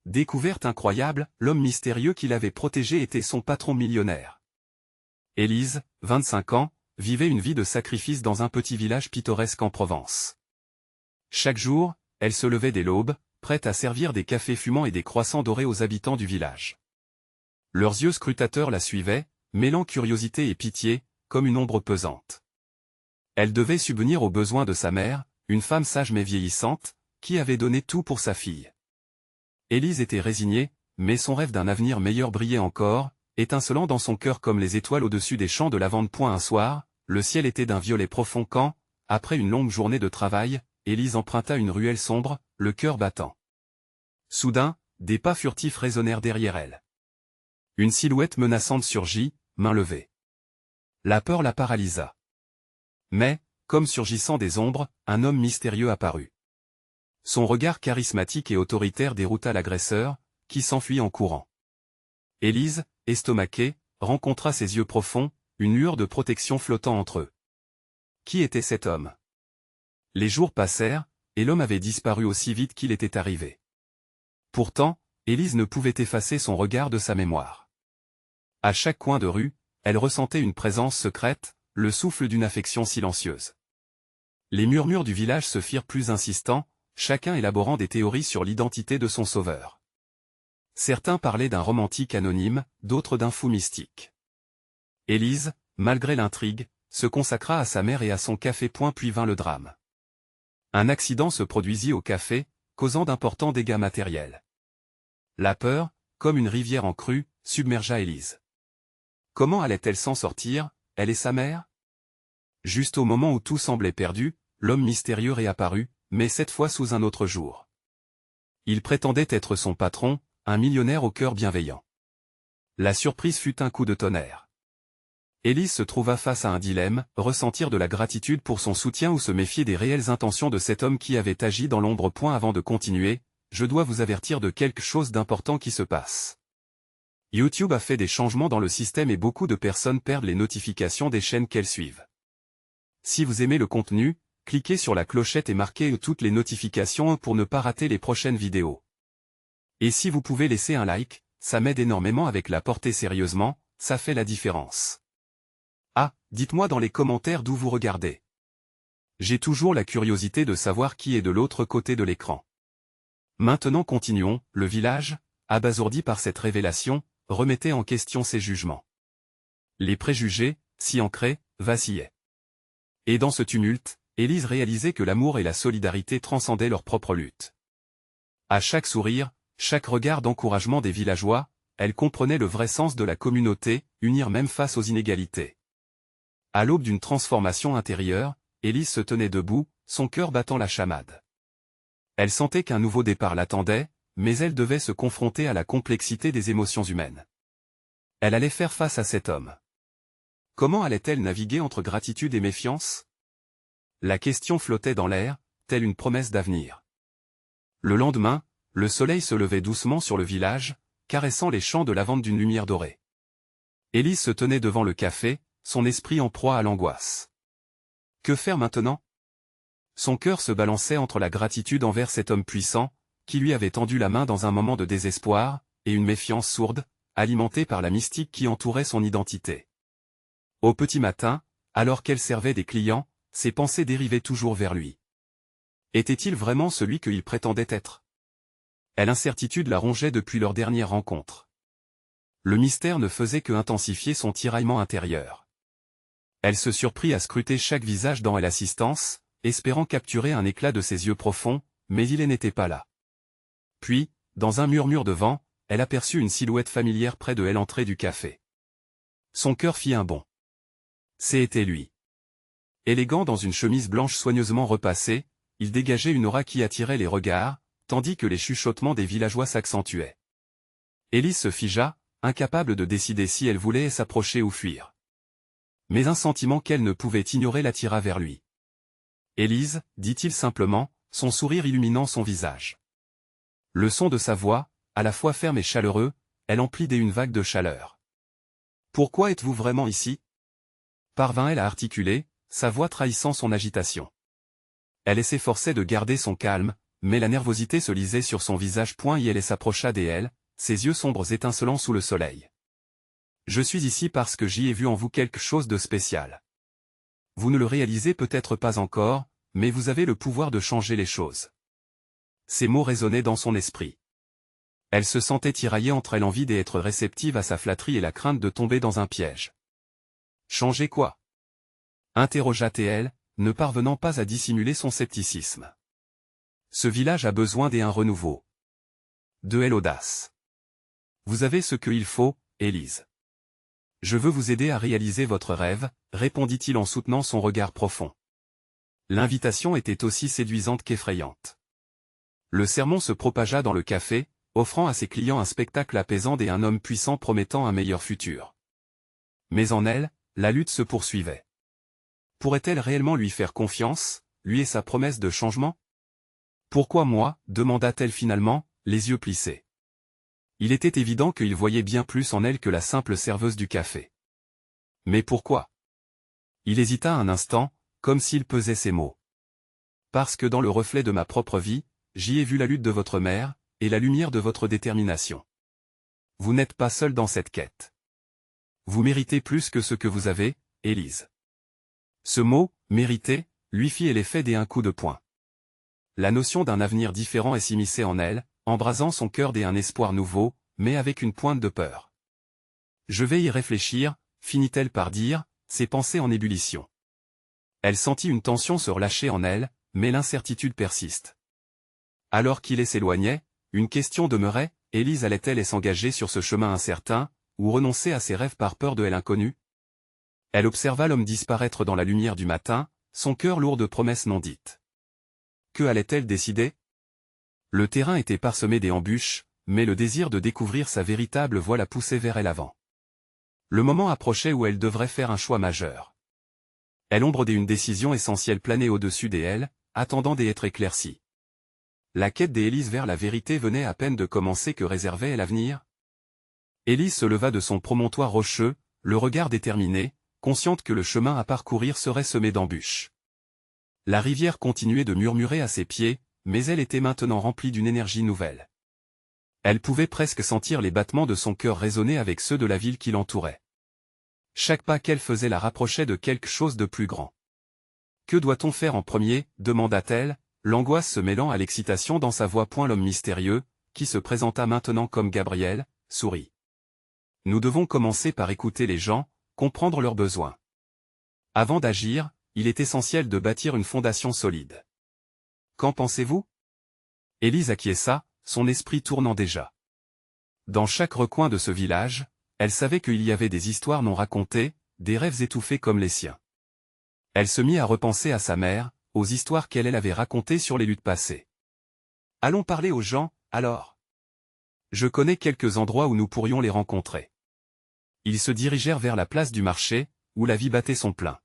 découverte incroyable, l'homme mystérieux qui l'avait protégé était son patron millionnaire. Élise, 25 ans, vivait une vie de sacrifice dans un petit village pittoresque en Provence. Chaque jour, elle se levait dès l'aube, prête à servir des cafés fumants et des croissants dorés aux habitants du village. Leurs yeux scrutateurs la suivaient, mêlant curiosité et pitié, comme une ombre pesante. Elle devait subvenir aux besoins de sa mère, une femme sage mais vieillissante, qui avait donné tout pour sa fille. Élise était résignée, mais son rêve d'un avenir meilleur brillait encore, étincelant dans son cœur comme les étoiles au-dessus des champs de lavande. Un soir, le ciel était d'un violet profond quand, après une longue journée de travail, Élise emprunta une ruelle sombre, le cœur battant. Soudain, des pas furtifs résonnèrent derrière elle. Une silhouette menaçante surgit, main levée. La peur la paralysa. Mais, comme surgissant des ombres, un homme mystérieux apparut. Son regard charismatique et autoritaire dérouta l'agresseur, qui s'enfuit en courant. Élise, estomaquée, rencontra ses yeux profonds, une lueur de protection flottant entre eux. Qui était cet homme? Les jours passèrent, et l'homme avait disparu aussi vite qu'il était arrivé. Pourtant, Élise ne pouvait effacer son regard de sa mémoire. À chaque coin de rue, elle ressentait une présence secrète, le souffle d'une affection silencieuse. Les murmures du village se firent plus insistants, chacun élaborant des théories sur l'identité de son sauveur. Certains parlaient d'un romantique anonyme, d'autres d'un fou mystique. Élise, malgré l'intrigue, se consacra à sa mère et à son café. Puis vint le drame. Un accident se produisit au café, causant d'importants dégâts matériels. La peur, comme une rivière en crue, submergea Élise. Comment allait-elle s'en sortir, elle et sa mère? Juste au moment où tout semblait perdu, l'homme mystérieux réapparut, mais cette fois sous un autre jour. Il prétendait être son patron, un millionnaire au cœur bienveillant. La surprise fut un coup de tonnerre. Élise se trouva face à un dilemme, ressentir de la gratitude pour son soutien ou se méfier des réelles intentions de cet homme qui avait agi dans l'ombre. Avant de continuer, je dois vous avertir de quelque chose d'important qui se passe. YouTube a fait des changements dans le système et beaucoup de personnes perdent les notifications des chaînes qu'elles suivent. Si vous aimez le contenu, cliquez sur la clochette et marquez toutes les notifications pour ne pas rater les prochaines vidéos. Et si vous pouvez laisser un like, ça m'aide énormément avec la portée. Sérieusement, ça fait la différence. Ah, dites-moi dans les commentaires d'où vous regardez. J'ai toujours la curiosité de savoir qui est de l'autre côté de l'écran. Maintenant continuons. Le village, abasourdi par cette révélation, remettait en question ses jugements. Les préjugés, si ancrés, vacillaient. Et dans ce tumulte, Élise réalisait que l'amour et la solidarité transcendaient leur propre lutte. À chaque sourire, chaque regard d'encouragement des villageois, elle comprenait le vrai sens de la communauté, unir même face aux inégalités. À l'aube d'une transformation intérieure, Élise se tenait debout, son cœur battant la chamade. Elle sentait qu'un nouveau départ l'attendait, mais elle devait se confronter à la complexité des émotions humaines. Elle allait faire face à cet homme. Comment allait-elle naviguer entre gratitude et méfiance? La question flottait dans l'air, telle une promesse d'avenir. Le lendemain, le soleil se levait doucement sur le village, caressant les champs de lavande d'une lumière dorée. Élise se tenait devant le café, son esprit en proie à l'angoisse. Que faire maintenant? Son cœur se balançait entre la gratitude envers cet homme puissant, qui lui avait tendu la main dans un moment de désespoir, et une méfiance sourde, alimentée par la mystique qui entourait son identité. Au petit matin, alors qu'elle servait des clients, ses pensées dérivaient toujours vers lui. Était-il vraiment celui qu'il prétendait être? L'incertitude la rongeait depuis leur dernière rencontre. Le mystère ne faisait que intensifier son tiraillement intérieur. Elle se surprit à scruter chaque visage dans l'assistance, espérant capturer un éclat de ses yeux profonds, mais il n'était pas là. Puis, dans un murmure de vent, elle aperçut une silhouette familière près de elle entrée du café. Son cœur fit un bond. C'était lui. Élégant dans une chemise blanche soigneusement repassée, il dégageait une aura qui attirait les regards, tandis que les chuchotements des villageois s'accentuaient. Élise se figea, incapable de décider si elle voulait s'approcher ou fuir. Mais un sentiment qu'elle ne pouvait ignorer l'attira vers lui. « Élise » dit-il simplement, son sourire illuminant son visage. Le son de sa voix, à la fois ferme et chaleureux, elle emplit une vague de chaleur. « Pourquoi êtes-vous vraiment ici » parvint-elle à articuler, sa voix trahissant son agitation. Elle s'efforçait de garder son calme, mais la nervosité se lisait sur son visage. Elle s'approcha d'elle, ses yeux sombres étincelant sous le soleil. « Je suis ici parce que j'y ai vu en vous quelque chose de spécial. Vous ne le réalisez peut-être pas encore, mais vous avez le pouvoir de changer les choses. » Ces mots résonnaient dans son esprit. Elle se sentait tiraillée entre l'envie d'être réceptive à sa flatterie et la crainte de tomber dans un piège. « Changer quoi ?» interrogea-t-elle, ne parvenant pas à dissimuler son scepticisme. « Ce village a besoin d'un renouveau. De l'audace. Vous avez ce qu'il faut, Élise. Je veux vous aider à réaliser votre rêve, répondit-il en soutenant son regard profond. L'invitation était aussi séduisante qu'effrayante. Le sermon se propagea dans le café, offrant à ses clients un spectacle apaisant et un homme puissant promettant un meilleur futur. Mais en elle, la lutte se poursuivait. Pourrait-elle réellement lui faire confiance, lui et sa promesse de changement? Pourquoi moi, demanda-t-elle finalement, les yeux plissés. Il était évident qu'il voyait bien plus en elle que la simple serveuse du café. Mais pourquoi? Il hésita un instant, comme s'il pesait ses mots. Parce que dans le reflet de ma propre vie, j'y ai vu la lutte de votre mère, et la lumière de votre détermination. Vous n'êtes pas seul dans cette quête. Vous méritez plus que ce que vous avez, Élise. Ce mot, mériter, lui fit l'effet d'un coup de poing. La notion d'un avenir différent s'immisçait en elle, embrasant son cœur d'un espoir nouveau, mais avec une pointe de peur. Je vais y réfléchir, finit-elle par dire, ses pensées en ébullition. Elle sentit une tension se relâcher en elle, mais l'incertitude persiste. Alors qu'il s'éloignait, une question demeurait, Élise allait-elle s'engager sur ce chemin incertain, ou renoncer à ses rêves par peur de l'inconnu? Elle observa l'homme disparaître dans la lumière du matin, son cœur lourd de promesses non dites. Que allait-elle décider? Le terrain était parsemé d'embûches, mais le désir de découvrir sa véritable voie la poussait vers l'avant. Le moment approchait où elle devrait faire un choix majeur. L'ombre d'une décision essentielle planait au-dessus d'elle, attendant d'être éclaircie. La quête d'Élise vers la vérité venait à peine de commencer. Que réservait l'avenir? Élise se leva de son promontoire rocheux, le regard déterminé, consciente que le chemin à parcourir serait semé d'embûches. La rivière continuait de murmurer à ses pieds, mais elle était maintenant remplie d'une énergie nouvelle. Elle pouvait presque sentir les battements de son cœur résonner avec ceux de la ville qui l'entourait. Chaque pas qu'elle faisait la rapprochait de quelque chose de plus grand. Que doit-on faire en premier? demanda-t-elle, l'angoisse se mêlant à l'excitation dans sa voix. L'homme mystérieux, qui se présenta maintenant comme Gabriel, sourit. Nous devons commencer par écouter les gens, comprendre leurs besoins. Avant d'agir, il est essentiel de bâtir une fondation solide. Qu'en pensez-vous? Élise acquiesça, son esprit tournant déjà. Dans chaque recoin de ce village, elle savait qu'il y avait des histoires non racontées, des rêves étouffés comme les siens. Elle se mit à repenser à sa mère, aux histoires qu'elle avait racontées sur les luttes passées. Allons parler aux gens, alors. Je connais quelques endroits où nous pourrions les rencontrer. Ils se dirigèrent vers la place du marché, où la vie battait son plein.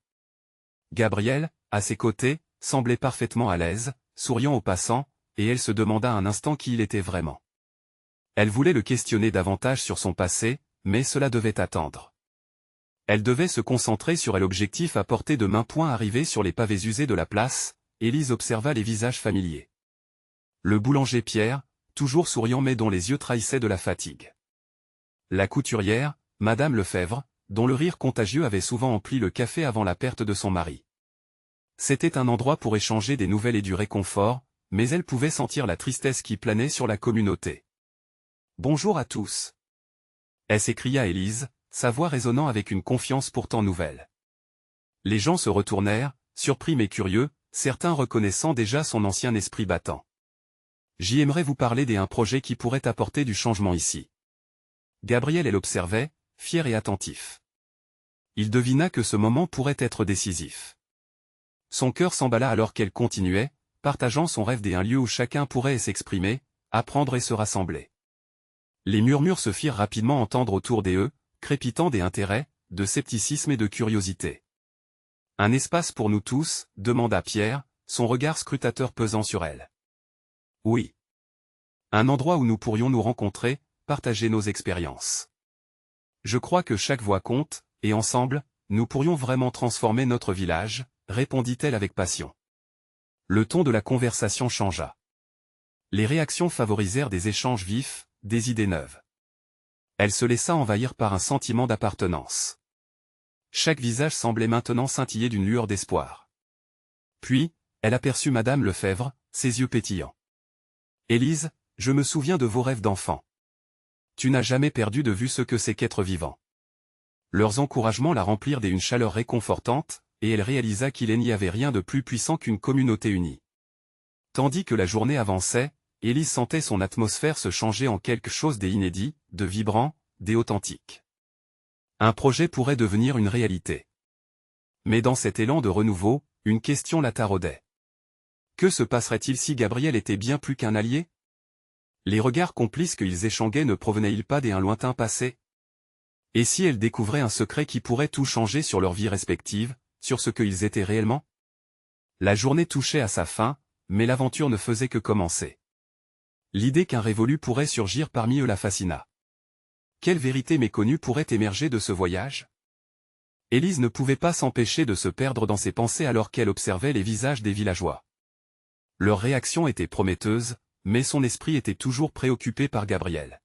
Gabriel, à ses côtés, semblait parfaitement à l'aise, souriant aux passants, et elle se demanda un instant qui il était vraiment. Elle voulait le questionner davantage sur son passé, mais cela devait attendre. Elle devait se concentrer sur l'objectif à portée de main. Arrivé sur les pavés usés de la place, Élise observa les visages familiers. Le boulanger Pierre, toujours souriant mais dont les yeux trahissaient de la fatigue. La couturière, Madame Lefebvre, dont le rire contagieux avait souvent empli le café avant la perte de son mari. C'était un endroit pour échanger des nouvelles et du réconfort, mais elle pouvait sentir la tristesse qui planait sur la communauté. « Bonjour à tous !» s'écria Élise, sa voix résonnant avec une confiance pourtant nouvelle. Les gens se retournèrent, surpris mais curieux, certains reconnaissant déjà son ancien esprit battant. « J'aimerais vous parler d'un projet qui pourrait apporter du changement ici. » Gabriel l'observait, fier et attentif. Il devina que ce moment pourrait être décisif. Son cœur s'emballa alors qu'elle continuait, partageant son rêve d'un lieu où chacun pourrait s'exprimer, apprendre et se rassembler. Les murmures se firent rapidement entendre autour d'eux, crépitant d'intérêt, de scepticisme et de curiosité. « Un espace pour nous tous ?» demanda Pierre, son regard scrutateur pesant sur elle. « Oui. Un endroit où nous pourrions nous rencontrer, partager nos expériences. Je crois que chaque voix compte, et ensemble, nous pourrions vraiment transformer notre village, répondit-elle avec passion. Le ton de la conversation changea. Les réactions favorisèrent des échanges vifs, des idées neuves. Elle se laissa envahir par un sentiment d'appartenance. Chaque visage semblait maintenant scintiller d'une lueur d'espoir. Puis, elle aperçut Madame Lefebvre, ses yeux pétillants. « Élise, je me souviens de vos rêves d'enfant. Tu n'as jamais perdu de vue ce que c'est qu'être vivant. » Leurs encouragements la remplirent d'une chaleur réconfortante, et elle réalisa qu'il n'y avait rien de plus puissant qu'une communauté unie. Tandis que la journée avançait, Élise sentait son atmosphère se changer en quelque chose d'inédit, de vibrant, d'authentique. Un projet pourrait devenir une réalité. Mais dans cet élan de renouveau, une question la taraudait. Que se passerait-il si Gabriel était bien plus qu'un allié? Les regards complices qu'ils échangeaient ne provenaient-ils pas d'un lointain passé? Et si elle découvrait un secret qui pourrait tout changer sur leur vie respective, sur ce qu'ils étaient réellement? La journée touchait à sa fin, mais l'aventure ne faisait que commencer. L'idée qu'un révolu pourrait surgir parmi eux la fascina. Quelle vérité méconnue pourrait émerger de ce voyage? Élise ne pouvait pas s'empêcher de se perdre dans ses pensées alors qu'elle observait les visages des villageois. Leur réaction était prometteuse, mais son esprit était toujours préoccupé par Gabriel.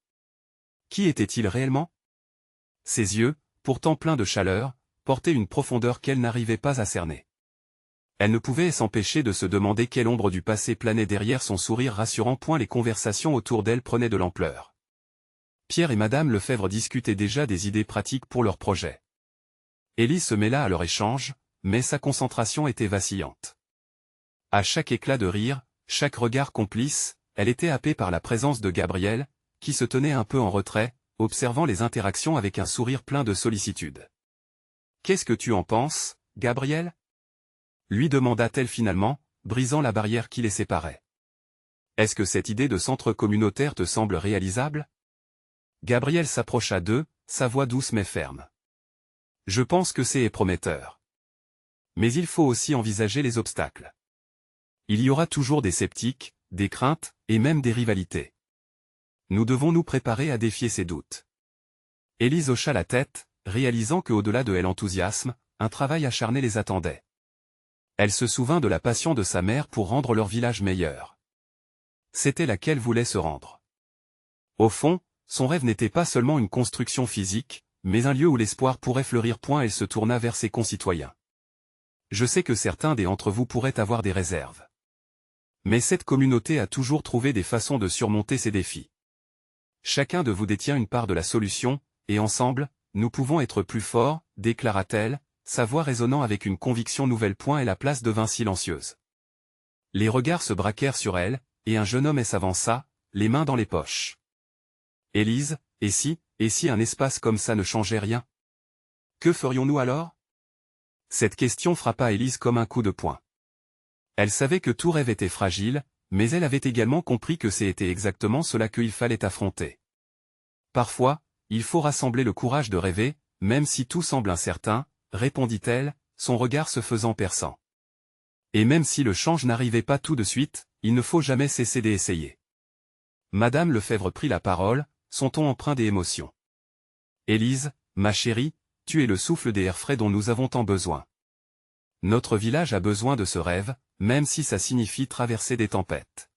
Qui était-il réellement? Ses yeux, pourtant pleins de chaleur, portaient une profondeur qu'elle n'arrivait pas à cerner. Elle ne pouvait s'empêcher de se demander quelle ombre du passé planait derrière son sourire rassurant. Les conversations autour d'elle prenaient de l'ampleur. Pierre et Madame Lefebvre discutaient déjà des idées pratiques pour leur projet. Élise se mêla à leur échange, mais sa concentration était vacillante. À chaque éclat de rire, chaque regard complice, elle était happée par la présence de Gabriel, qui se tenait un peu en retrait, observant les interactions avec un sourire plein de sollicitude. « Qu'est-ce que tu en penses, Gabriel ?» lui demanda-t-elle finalement, brisant la barrière qui les séparait. « Est-ce que cette idée de centre communautaire te semble réalisable ?» Gabriel s'approcha d'eux, sa voix douce mais ferme. « Je pense que c'est prometteur. Mais il faut aussi envisager les obstacles. Il y aura toujours des sceptiques, des craintes, et même des rivalités. Nous devons nous préparer à défier ces doutes. » Élise hocha la tête, réalisant qu'au-delà de l'enthousiasme, un travail acharné les attendait. Elle se souvint de la passion de sa mère pour rendre leur village meilleur. C'était là qu'elle voulait se rendre. Au fond, son rêve n'était pas seulement une construction physique, mais un lieu où l'espoir pourrait fleurir. Elle se tourna vers ses concitoyens. « Je sais que certains d'entre vous pourraient avoir des réserves. Mais cette communauté a toujours trouvé des façons de surmonter ces défis. Chacun de vous détient une part de la solution, et ensemble, nous pouvons être plus forts, déclara-t-elle, sa voix résonnant avec une conviction nouvelle. Et la place devint silencieuse. Les regards se braquèrent sur elle, et un jeune homme s'avança, les mains dans les poches. « Élise, et si un espace comme ça ne changeait rien? Que ferions-nous alors ?» Cette question frappa Élise comme un coup de poing. Elle savait que tout rêve était fragile, mais elle avait également compris que c'était exactement cela qu'il fallait affronter. Parfois, il faut rassembler le courage de rêver, même si tout semble incertain, répondit-elle, son regard se faisant perçant. Et même si le change n'arrivait pas tout de suite, il ne faut jamais cesser d'essayer. Madame Lefebvre prit la parole, son ton empreint d'émotion. « Élise, ma chérie, tu es le souffle des airs frais dont nous avons tant besoin. Notre village a besoin de ce rêve, même si ça signifie traverser des tempêtes. »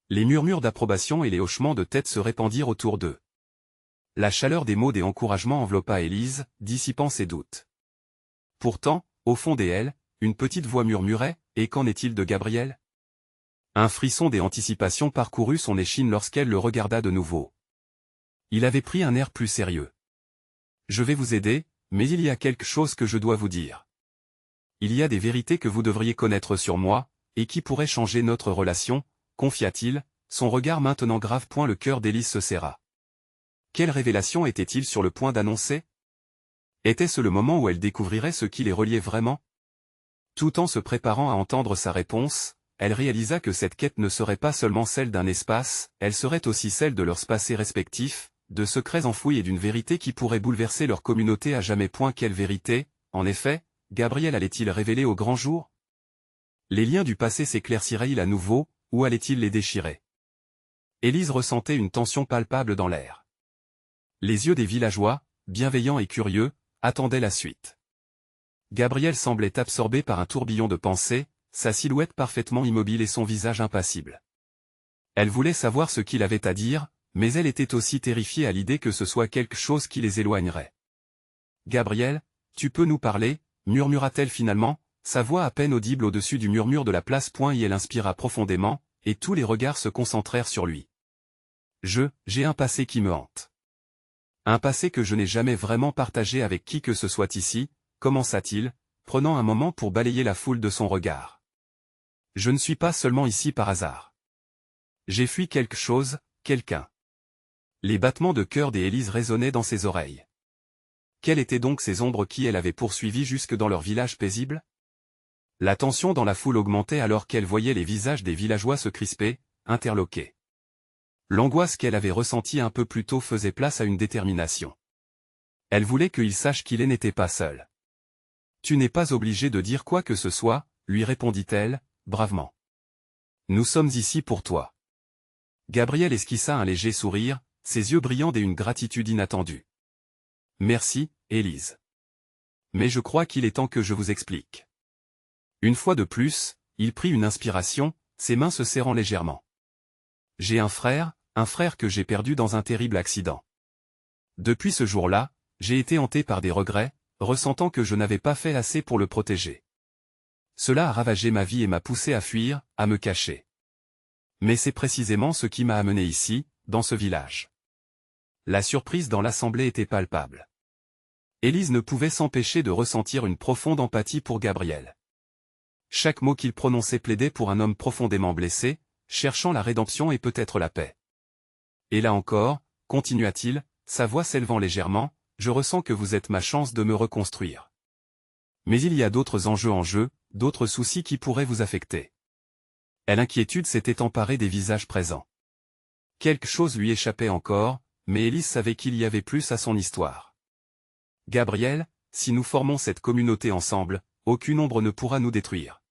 Les murmures d'approbation et les hochements de tête se répandirent autour d'eux. La chaleur des mots d'encouragement enveloppa Élise, dissipant ses doutes. Pourtant, au fond d'elle, une petite voix murmurait, « Et qu'en est-il de Gabriel ?» Un frisson d'anticipation parcourut son échine lorsqu'elle le regarda de nouveau. Il avait pris un air plus sérieux. « Je vais vous aider, mais il y a quelque chose que je dois vous dire. Il y a des vérités que vous devriez connaître sur moi, et qui pourraient changer notre relation, » confia-t-il, son regard maintenant grave. Le cœur d'Élise se serra. Quelle révélation était-il sur le point d'annoncer? Était-ce le moment où elle découvrirait ce qui les reliait vraiment? Tout en se préparant à entendre sa réponse, elle réalisa que cette quête ne serait pas seulement celle d'un espace, elle serait aussi celle de leurs passés respectifs, de secrets enfouis et d'une vérité qui pourrait bouleverser leur communauté à jamais. Quelle vérité, en effet, Gabriel allait-il révéler au grand jour? Les liens du passé s'éclairciraient-ils à nouveau, ou allait-il les déchirer? Élise ressentait une tension palpable dans l'air. Les yeux des villageois, bienveillants et curieux, attendaient la suite. Gabriel semblait absorbé par un tourbillon de pensées, sa silhouette parfaitement immobile et son visage impassible. Elle voulait savoir ce qu'il avait à dire, mais elle était aussi terrifiée à l'idée que ce soit quelque chose qui les éloignerait. « Gabriel, tu peux nous parler ?» murmura-t-elle finalement, sa voix à peine audible au-dessus du murmure de la place. Et elle inspira profondément, et tous les regards se concentrèrent sur lui. « J'ai un passé qui me hante. Un passé que je n'ai jamais vraiment partagé avec qui que ce soit ici, » commença-t-il, prenant un moment pour balayer la foule de son regard. « Je ne suis pas seulement ici par hasard. J'ai fui quelque chose, quelqu'un. » Les battements de cœur d'Élise résonnaient dans ses oreilles. Quelles étaient donc ces ombres qui elle avait poursuivies jusque dans leur village paisible? La tension dans la foule augmentait alors qu'elle voyait les visages des villageois se crisper, interloqués. L'angoisse qu'elle avait ressentie un peu plus tôt faisait place à une détermination. Elle voulait qu'il sache qu'il n'était pas seul. « Tu n'es pas obligé de dire quoi que ce soit, » lui répondit-elle, bravement. « Nous sommes ici pour toi. » Gabriel esquissa un léger sourire, ses yeux brillants d'une gratitude inattendue. « Merci, Élise. Mais je crois qu'il est temps que je vous explique. » Une fois de plus, il prit une inspiration, ses mains se serrant légèrement. « J'ai un frère que j'ai perdu dans un terrible accident. Depuis ce jour-là, j'ai été hanté par des regrets, ressentant que je n'avais pas fait assez pour le protéger. Cela a ravagé ma vie et m'a poussé à fuir, à me cacher. Mais c'est précisément ce qui m'a amené ici, dans ce village. » La surprise dans l'assemblée était palpable. Élise ne pouvait s'empêcher de ressentir une profonde empathie pour Gabriel. Chaque mot qu'il prononçait plaidait pour un homme profondément blessé, cherchant la rédemption et peut-être la paix. « Et là encore, » continua-t-il, sa voix s'élevant légèrement, « je ressens que vous êtes ma chance de me reconstruire. Mais il y a d'autres enjeux en jeu, d'autres soucis qui pourraient vous affecter. » L'inquiétude s'était emparée des visages présents. Quelque chose lui échappait encore, mais Élise savait qu'il y avait plus à son histoire. « Gabriel, si nous formons cette communauté ensemble, aucune ombre ne pourra nous détruire.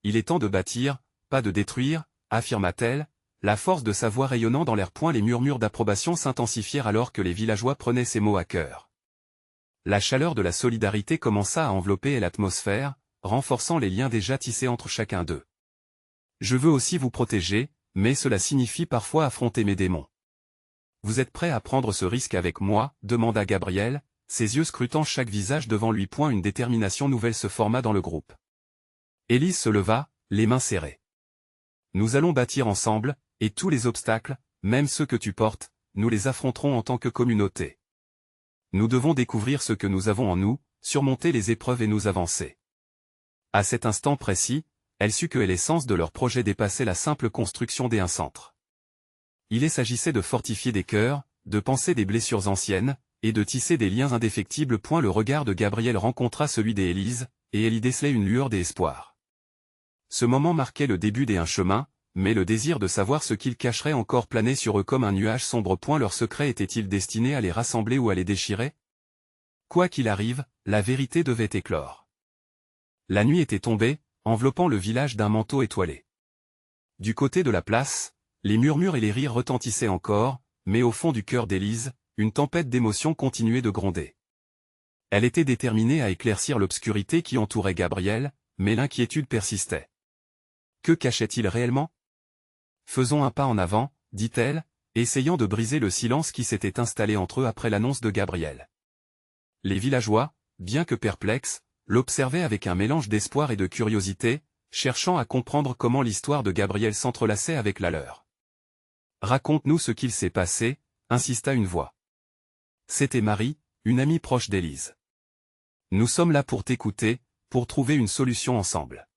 Il est temps de bâtir, pas de détruire, » affirma-t-elle, la force de sa voix rayonnant dans l'air. Les murmures d'approbation s'intensifièrent alors que les villageois prenaient ces mots à cœur. La chaleur de la solidarité commença à envelopper l'atmosphère, renforçant les liens déjà tissés entre chacun d'eux. « Je veux aussi vous protéger, mais cela signifie parfois affronter mes démons. Vous êtes prêt à prendre ce risque avec moi ?» demanda Gabriel, ses yeux scrutant chaque visage devant lui. Une détermination nouvelle se forma dans le groupe. Élise se leva, les mains serrées. « Nous allons bâtir ensemble, et tous les obstacles, même ceux que tu portes, nous les affronterons en tant que communauté. Nous devons découvrir ce que nous avons en nous, surmonter les épreuves et nous avancer. » À cet instant précis, elle sut que l'essence de leur projet dépassait la simple construction d'un centre. Il s'agissait de fortifier des cœurs, de panser des blessures anciennes, et de tisser des liens indéfectibles. Le regard de Gabriel rencontra celui d'Élise, et elle y décelait une lueur d'espoir. Ce moment marquait le début d'un chemin, mais le désir de savoir ce qu'il cacherait encore planait sur eux comme un nuage sombre. Leur secret était-il destiné à les rassembler ou à les déchirer? Quoi qu'il arrive, la vérité devait éclore. La nuit était tombée, enveloppant le village d'un manteau étoilé. Du côté de la place, les murmures et les rires retentissaient encore, mais au fond du cœur d'Élise, une tempête d'émotions continuait de gronder. Elle était déterminée à éclaircir l'obscurité qui entourait Gabriel, mais l'inquiétude persistait. Que cachait-il réellement? « Faisons un pas en avant, » dit-elle, essayant de briser le silence qui s'était installé entre eux après l'annonce de Gabriel. Les villageois, bien que perplexes, l'observaient avec un mélange d'espoir et de curiosité, cherchant à comprendre comment l'histoire de Gabriel s'entrelaçait avec la leur. « Raconte-nous ce qu'il s'est passé » insista une voix. C'était Marie, une amie proche d'Élise. « Nous sommes là pour t'écouter, pour trouver une solution ensemble. »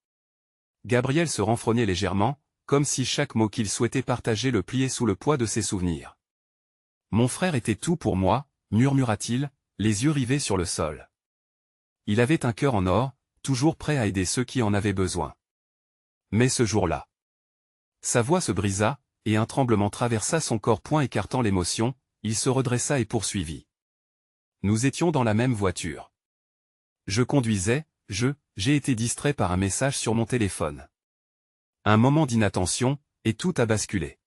Gabriel se renfrognait légèrement, comme si chaque mot qu'il souhaitait partager le pliait sous le poids de ses souvenirs. « Mon frère était tout pour moi, » murmura-t-il, les yeux rivés sur le sol. Il avait un cœur en or, toujours prêt à aider ceux qui en avaient besoin. Mais ce jour-là, sa voix se brisa, et un tremblement traversa son corps. Écartant l'émotion, il se redressa et poursuivit. « Nous étions dans la même voiture. Je conduisais, j'ai été distrait par un message sur mon téléphone. Un moment d'inattention, et tout a basculé.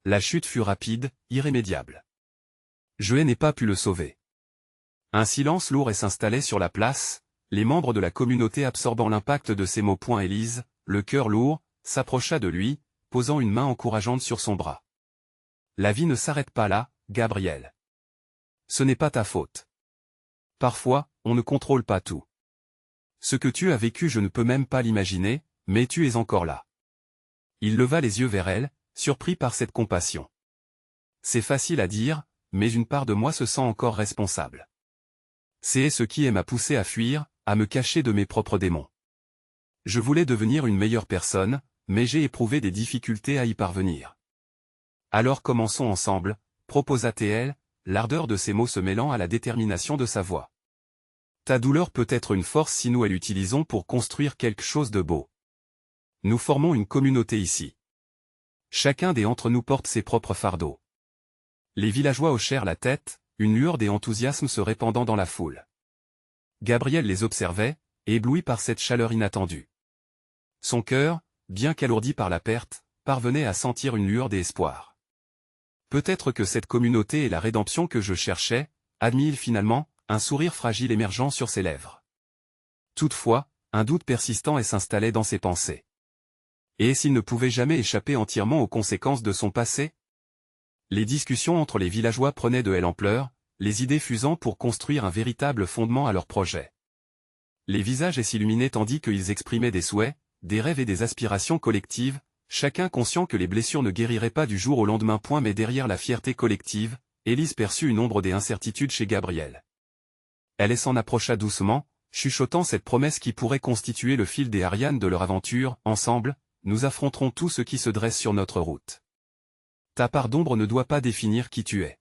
La chute fut rapide, irrémédiable. Je n'ai pas pu le sauver. » Un silence lourd s'installait sur la place, les membres de la communauté absorbant l'impact de ces mots. Élise, le cœur lourd, s'approcha de lui, posant une main encourageante sur son bras. La vie ne s'arrête pas là, Gabriel. Ce n'est pas ta faute. Parfois, on ne contrôle pas tout. Ce que tu as vécu je ne peux même pas l'imaginer, mais tu es encore là. Il leva les yeux vers elle, surpris par cette compassion. C'est facile à dire, mais une part de moi se sent encore responsable. C'est ce qui m'a poussé à fuir, à me cacher de mes propres démons. Je voulais devenir une meilleure personne, mais j'ai éprouvé des difficultés à y parvenir. Alors commençons ensemble, proposa-t-elle, l'ardeur de ses mots se mêlant à la détermination de sa voix. Ta douleur peut être une force si nous l'utilisons pour construire quelque chose de beau. Nous formons une communauté ici. Chacun d'entre nous porte ses propres fardeaux. Les villageois hochèrent la tête, une lueur d'enthousiasme se répandant dans la foule. Gabriel les observait, ébloui par cette chaleur inattendue. Son cœur, bien qu'alourdi par la perte, parvenait à sentir une lueur d'espoir. Peut-être que cette communauté est la rédemption que je cherchais, admit-il finalement, un sourire fragile émergeant sur ses lèvres. Toutefois, un doute persistant s'installait dans ses pensées. Et s'il ne pouvait jamais échapper entièrement aux conséquences de son passé? Les discussions entre les villageois prenaient de l'ampleur, les idées fusant pour construire un véritable fondement à leur projet. Les visages s'illuminaient tandis qu'ils exprimaient des souhaits, des rêves et des aspirations collectives, chacun conscient que les blessures ne guériraient pas du jour au lendemain. Mais derrière la fierté collective, Élise perçut une ombre d'incertitude chez Gabriel. Elle s'en approcha doucement, chuchotant cette promesse qui pourrait constituer le fil des Ariane de leur aventure. Ensemble, nous affronterons tout ce qui se dresse sur notre route. Ta part d'ombre ne doit pas définir qui tu es.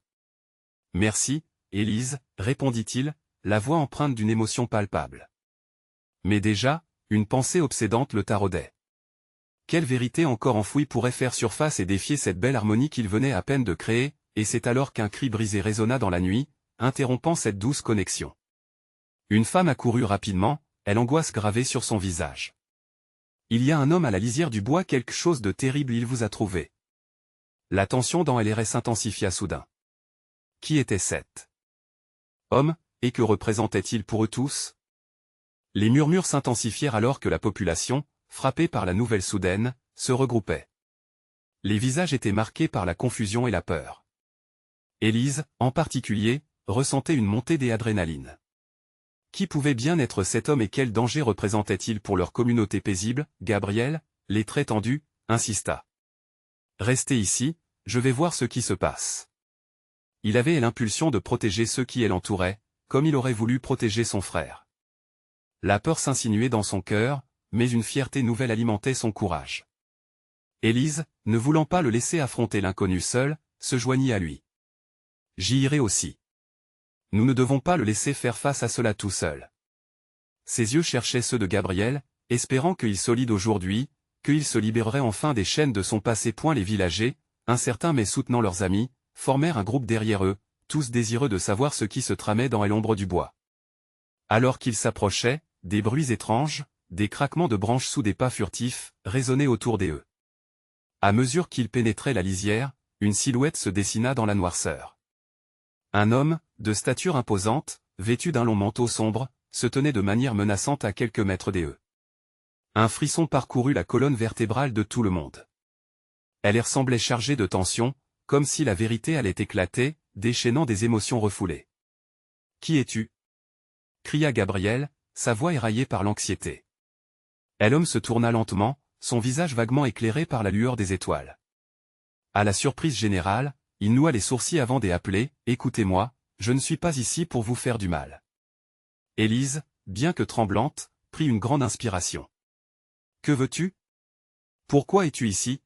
Merci, Élise, répondit-il, la voix empreinte d'une émotion palpable. Mais déjà, une pensée obsédante le taraudait. Quelle vérité encore enfouie pourrait faire surface et défier cette belle harmonie qu'il venait à peine de créer, et c'est alors qu'un cri brisé résonna dans la nuit, interrompant cette douce connexion. Une femme accourut rapidement, l'angoisse gravée sur son visage. Il y a un homme à la lisière du bois, quelque chose de terrible il vous a trouvé. La tension dans LRS s'intensifia soudain. Qui était cet homme, et que représentait-il pour eux tous? Les murmures s'intensifièrent alors que la population, frappée par la nouvelle soudaine, se regroupait. Les visages étaient marqués par la confusion et la peur. Élise, en particulier, ressentait une montée d'adrénaline. Qui pouvait bien être cet homme et quel danger représentait-il pour leur communauté paisible? Gabriel, les traits tendus, insista. Restez ici, je vais voir ce qui se passe. Il avait l'impulsion de protéger ceux qui l'entouraient, comme il aurait voulu protéger son frère. La peur s'insinuait dans son cœur, mais une fierté nouvelle alimentait son courage. Élise, ne voulant pas le laisser affronter l'inconnu seul, se joignit à lui. J'y irai aussi. Nous ne devons pas le laisser faire face à cela tout seul. Ses yeux cherchaient ceux de Gabriel, espérant qu'il solide aujourd'hui, qu'il se libérerait enfin des chaînes de son passé. Les villagers, incertains mais soutenant leurs amis, formèrent un groupe derrière eux, tous désireux de savoir ce qui se tramait dans l'ombre du bois. Alors qu'ils s'approchaient, des bruits étranges, des craquements de branches sous des pas furtifs, résonnaient autour d'eux. À mesure qu'ils pénétraient la lisière, une silhouette se dessina dans la noirceur. Un homme, de stature imposante, vêtu d'un long manteau sombre, se tenait de manière menaçante à quelques mètres d'eux. Un frisson parcourut la colonne vertébrale de tout le monde. Elle semblait chargée de tension, comme si la vérité allait éclater, déchaînant des émotions refoulées. « Qui es-tu » cria Gabriel, sa voix éraillée par l'anxiété. L'homme se tourna lentement, son visage vaguement éclairé par la lueur des étoiles. À la surprise générale, il noua les sourcils avant d'appeler « Écoutez-moi, je ne suis pas ici pour vous faire du mal. » Élise, bien que tremblante, prit une grande inspiration. « Que veux-tu? Pourquoi es-tu ici »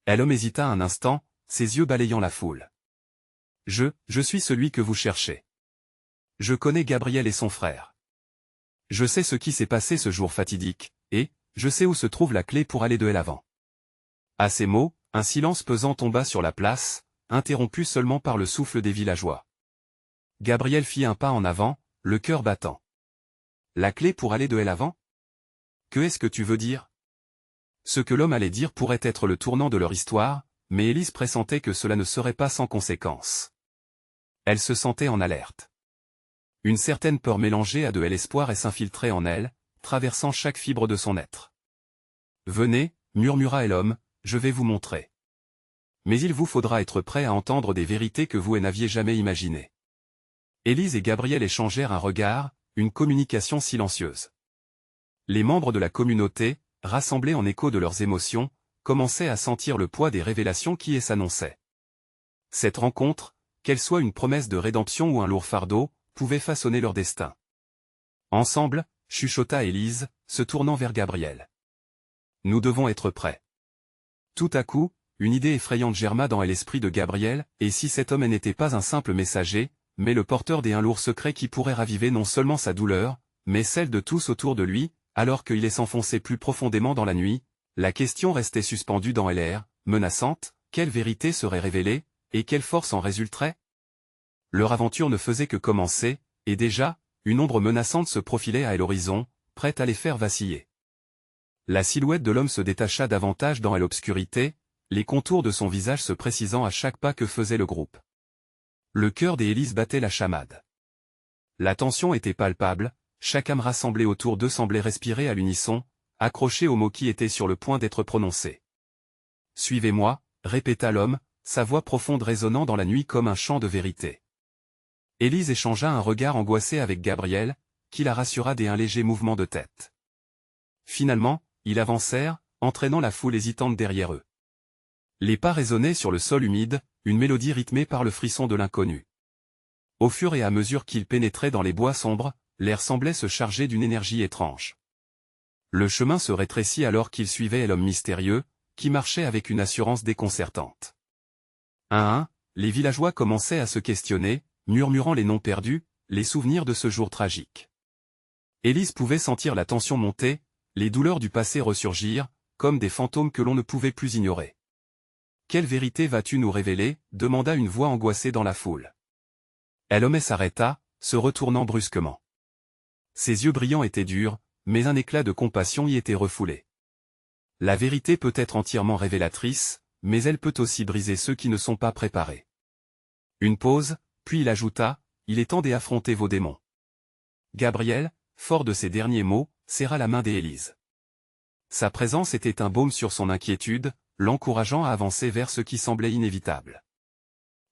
L'homme hésita un instant, ses yeux balayant la foule. « Je suis celui que vous cherchez. Je connais Gabriel et son frère. Je sais ce qui s'est passé ce jour fatidique, et je sais où se trouve la clé pour aller de l'avant. » À ces mots, un silence pesant tomba sur la place, interrompu seulement par le souffle des villageois. Gabriel fit un pas en avant, le cœur battant. « La clé pour aller de l'avant ? Que est-ce que tu veux dire ?» Ce que l'homme allait dire pourrait être le tournant de leur histoire, mais Élise pressentait que cela ne serait pas sans conséquence. Elle se sentait en alerte. Une certaine peur mélangée à de l'espoir s'infiltrait en elle, traversant chaque fibre de son être. « Venez, murmura l'homme, je vais vous montrer. Mais il vous faudra être prêt à entendre des vérités que vous n'aviez jamais imaginées. Élise et Gabriel échangèrent un regard, une communication silencieuse. Les membres de la communauté, rassemblés en écho de leurs émotions, commençaient à sentir le poids des révélations qui s'annonçaient. Cette rencontre, qu'elle soit une promesse de rédemption ou un lourd fardeau, pouvait façonner leur destin. Ensemble, chuchota Élise, se tournant vers Gabriel. Nous devons être prêts. Tout à coup, une idée effrayante germa dans l'esprit de Gabriel, et si cet homme n'était pas un simple messager, mais le porteur d'un lourd secret qui pourrait raviver non seulement sa douleur, mais celle de tous autour de lui, alors qu'il s'enfonçait plus profondément dans la nuit, la question restait suspendue dans l'air, menaçante, quelle vérité serait révélée, et quelle force en résulterait? Leur aventure ne faisait que commencer, et déjà, une ombre menaçante se profilait à l'horizon, prête à les faire vaciller. La silhouette de l'homme se détacha davantage dans l'obscurité, les contours de son visage se précisant à chaque pas que faisait le groupe. Le cœur d'Élise battait la chamade. La tension était palpable, chaque âme rassemblée autour d'eux semblait respirer à l'unisson, accrochée aux mots qui étaient sur le point d'être prononcés. « Suivez-moi » répéta l'homme, sa voix profonde résonnant dans la nuit comme un chant de vérité. Élise échangea un regard angoissé avec Gabriel, qui la rassura d'un léger mouvement de tête. Finalement, ils avancèrent, entraînant la foule hésitante derrière eux. Les pas résonnaient sur le sol humide, une mélodie rythmée par le frisson de l'inconnu. Au fur et à mesure qu'ils pénétraient dans les bois sombres, l'air semblait se charger d'une énergie étrange. Le chemin se rétrécit alors qu'ils suivaient l'homme mystérieux, qui marchait avec une assurance déconcertante. Un à un, les villageois commençaient à se questionner, murmurant les noms perdus, les souvenirs de ce jour tragique. Élise pouvait sentir la tension monter, les douleurs du passé ressurgir, comme des fantômes que l'on ne pouvait plus ignorer. « Quelle vérité vas-tu nous révéler » demanda une voix angoissée dans la foule. L'homme s'arrêta, se retournant brusquement. Ses yeux brillants étaient durs, mais un éclat de compassion y était refoulé. La vérité peut être entièrement révélatrice, mais elle peut aussi briser ceux qui ne sont pas préparés. Une pause, puis il ajouta, « Il est temps d'affronter vos démons. » Gabriel, fort de ces derniers mots, serra la main d'Élise. Sa présence était un baume sur son inquiétude, l'encourageant à avancer vers ce qui semblait inévitable.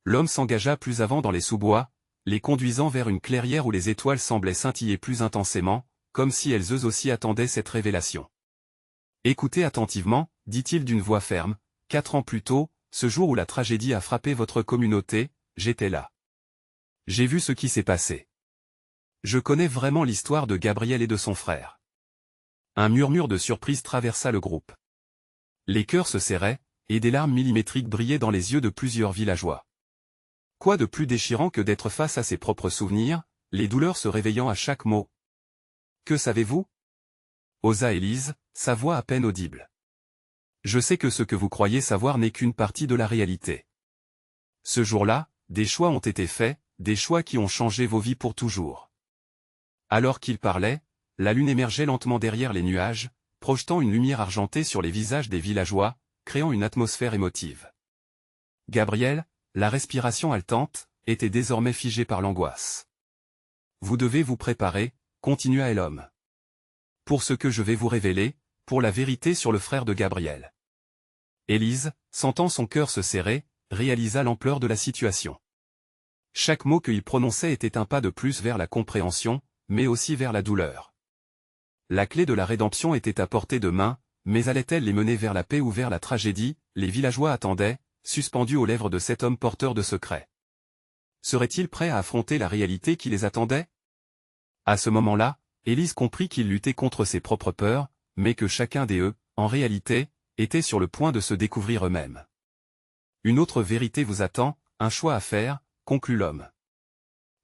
L'homme s'engagea plus avant dans les sous-bois, les conduisant vers une clairière où les étoiles semblaient scintiller plus intensément, comme si elles aussi attendaient cette révélation. « Écoutez attentivement, dit-il d'une voix ferme, 4 ans plus tôt, ce jour où la tragédie a frappé votre communauté, j'étais là. J'ai vu ce qui s'est passé. Je connais vraiment l'histoire de Gabriel et de son frère. » Un murmure de surprise traversa le groupe. Les cœurs se serraient, et des larmes millimétriques brillaient dans les yeux de plusieurs villageois. Quoi de plus déchirant que d'être face à ses propres souvenirs, les douleurs se réveillant à chaque mot. « Que savez-vous » osa Élise, sa voix à peine audible. « Je sais que ce que vous croyez savoir n'est qu'une partie de la réalité. Ce jour-là, des choix ont été faits, des choix qui ont changé vos vies pour toujours. » Alors qu'il parlait, la lune émergeait lentement derrière les nuages, projetant une lumière argentée sur les visages des villageois, créant une atmosphère émotive. Gabriel, la respiration haletante, était désormais figé par l'angoisse. « Vous devez vous préparer » continua l'homme. « Pour ce que je vais vous révéler, pour la vérité sur le frère de Gabriel. » Élise, sentant son cœur se serrer, réalisa l'ampleur de la situation. Chaque mot qu'il prononçait était un pas de plus vers la compréhension, mais aussi vers la douleur. La clé de la rédemption était à portée de main, mais allait-elle les mener vers la paix ou vers la tragédie? Les villageois attendaient, suspendus aux lèvres de cet homme porteur de secrets. Serait-il prêt à affronter la réalité qui les attendait? À ce moment-là, Élise comprit qu'il luttait contre ses propres peurs, mais que chacun d'eux, en réalité, était sur le point de se découvrir eux-mêmes. Une autre vérité vous attend, un choix à faire, conclut l'homme.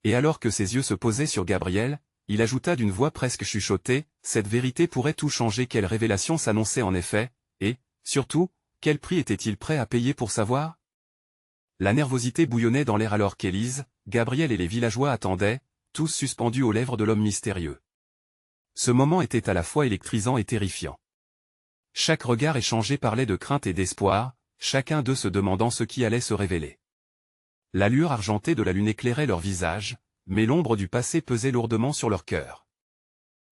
Et alors que ses yeux se posaient sur Gabriel, il ajouta d'une voix presque chuchotée, cette vérité pourrait tout changer. Quelle révélation s'annonçait en effet, et, surtout, quel prix était-il prêt à payer pour savoir? La nervosité bouillonnait dans l'air alors qu'Élise, Gabriel et les villageois attendaient, tous suspendus aux lèvres de l'homme mystérieux. Ce moment était à la fois électrisant et terrifiant. Chaque regard échangé parlait de crainte et d'espoir, chacun d'eux se demandant ce qui allait se révéler. La lueur argentée de la lune éclairait leurs visages, mais l'ombre du passé pesait lourdement sur leur cœur.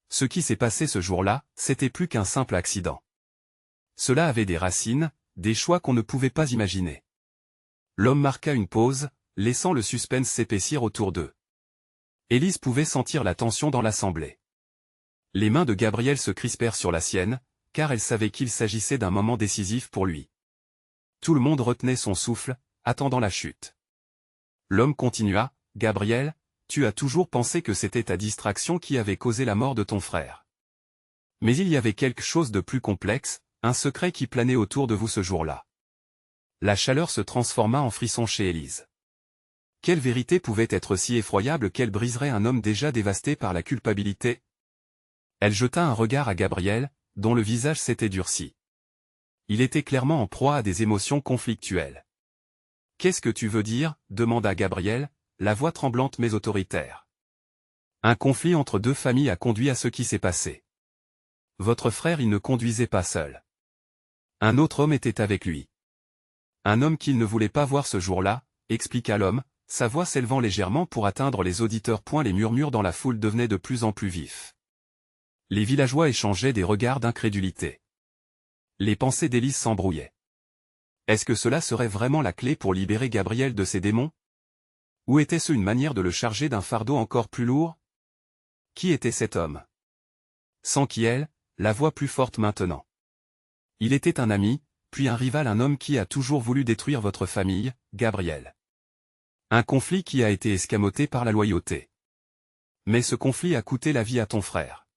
Ce qui s'est passé ce jour-là, c'était plus qu'un simple accident. Cela avait des racines, des choix qu'on ne pouvait pas imaginer. L'homme marqua une pause, laissant le suspense s'épaissir autour d'eux. Élise pouvait sentir la tension dans l'assemblée. Les mains de Gabriel se crispèrent sur la sienne, car elle savait qu'il s'agissait d'un moment décisif pour lui. Tout le monde retenait son souffle, attendant la chute. L'homme continua, « Gabriel, tu as toujours pensé que c'était ta distraction qui avait causé la mort de ton frère. Mais il y avait quelque chose de plus complexe, un secret qui planait autour de vous ce jour-là. » La chaleur se transforma en frisson chez Élise. Quelle vérité pouvait être si effroyable qu'elle briserait un homme déjà dévasté par la culpabilité? Elle jeta un regard à Gabriel, dont le visage s'était durci. Il était clairement en proie à des émotions conflictuelles. « Qu'est-ce que tu veux dire ?» demanda Gabriel, la voix tremblante mais autoritaire. « Un conflit entre deux familles a conduit à ce qui s'est passé. Votre frère il ne conduisait pas seul. Un autre homme était avec lui. Un homme qu'il ne voulait pas voir ce jour-là, expliqua l'homme, sa voix s'élevant légèrement pour atteindre les auditeurs. Les murmures dans la foule devenaient de plus en plus vifs. Les villageois échangeaient des regards d'incrédulité. Les pensées d'Élise s'embrouillaient. Est-ce que cela serait vraiment la clé pour libérer Gabriel de ses démons? Ou était-ce une manière de le charger d'un fardeau encore plus lourd? Qui était cet homme? Sans qui elle, la voix plus forte maintenant. Il était un ami, puis un rival, un homme qui a toujours voulu détruire votre famille, Gabriel. Un conflit qui a été escamoté par la loyauté. Mais ce conflit a coûté la vie à ton frère.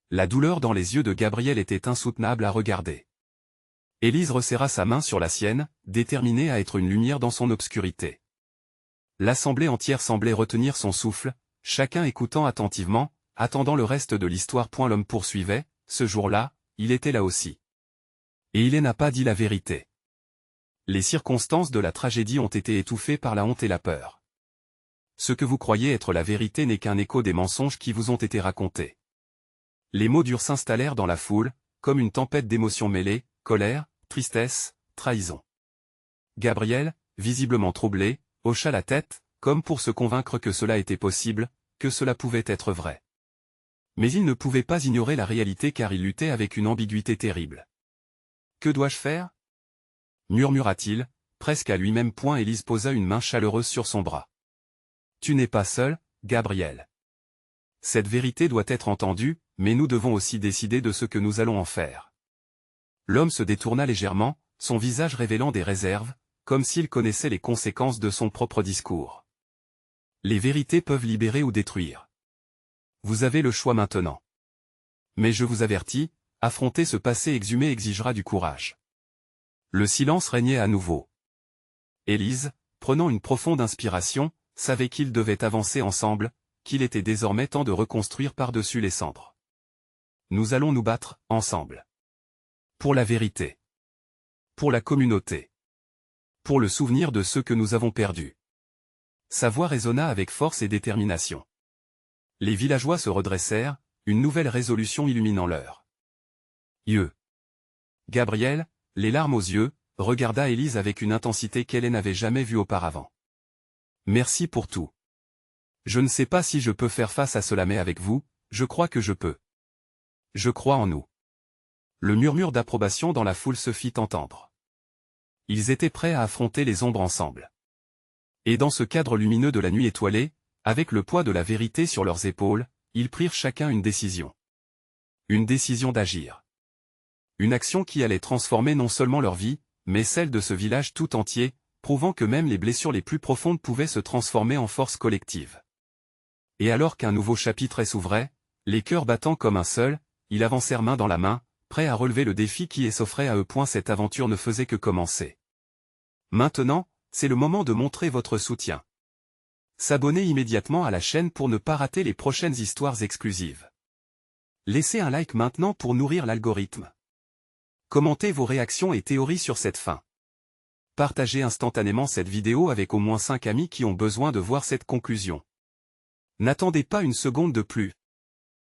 La douleur dans les yeux de Gabriel était insoutenable à regarder. Élise resserra sa main sur la sienne, déterminée à être une lumière dans son obscurité. L'assemblée entière semblait retenir son souffle, chacun écoutant attentivement, attendant le reste de l'histoire. L'homme poursuivait, ce jour-là, il était là aussi. Et il n'a pas dit la vérité. Les circonstances de la tragédie ont été étouffées par la honte et la peur. Ce que vous croyez être la vérité n'est qu'un écho des mensonges qui vous ont été racontés. Les mots durs s'installèrent dans la foule, comme une tempête d'émotions mêlées, colère, tristesse, trahison. Gabriel, visiblement troublé, hocha la tête, comme pour se convaincre que cela était possible, que cela pouvait être vrai. Mais il ne pouvait pas ignorer la réalité car il luttait avec une ambiguïté terrible. « Que dois-je faire » murmura-t-il, presque à lui-même. Élise posa une main chaleureuse sur son bras. « Tu n'es pas seul, Gabriel. Cette vérité doit être entendue, mais nous devons aussi décider de ce que nous allons en faire. » L'homme se détourna légèrement, son visage révélant des réserves, comme s'il connaissait les conséquences de son propre discours. Les vérités peuvent libérer ou détruire. Vous avez le choix maintenant. Mais je vous avertis, affronter ce passé exhumé exigera du courage. Le silence régnait à nouveau. Élise, prenant une profonde inspiration, savait qu'ils devaient avancer ensemble, qu'il était désormais temps de reconstruire par-dessus les cendres. Nous allons nous battre, ensemble. Pour la vérité. Pour la communauté. Pour le souvenir de ceux que nous avons perdus. Sa voix résonna avec force et détermination. Les villageois se redressèrent, une nouvelle résolution illuminant leur yeux. Gabriel, les larmes aux yeux, regarda Élise avec une intensité qu'elle n'avait jamais vue auparavant. Merci pour tout. Je ne sais pas si je peux faire face à cela mais avec vous, je crois que je peux. Je crois en nous. Le murmure d'approbation dans la foule se fit entendre. Ils étaient prêts à affronter les ombres ensemble. Et dans ce cadre lumineux de la nuit étoilée, avec le poids de la vérité sur leurs épaules, ils prirent chacun une décision. Une décision d'agir. Une action qui allait transformer non seulement leur vie, mais celle de ce village tout entier, prouvant que même les blessures les plus profondes pouvaient se transformer en force collective. Et alors qu'un nouveau chapitre s'ouvrait, les cœurs battant comme un seul, ils avancèrent main dans la main, prêts à relever le défi qui s'offrait à eux. Cette aventure ne faisait que commencer. Maintenant, c'est le moment de montrer votre soutien. S'abonner immédiatement à la chaîne pour ne pas rater les prochaines histoires exclusives. Laissez un like maintenant pour nourrir l'algorithme. Commentez vos réactions et théories sur cette fin. Partagez instantanément cette vidéo avec au moins 5 amis qui ont besoin de voir cette conclusion. N'attendez pas une seconde de plus,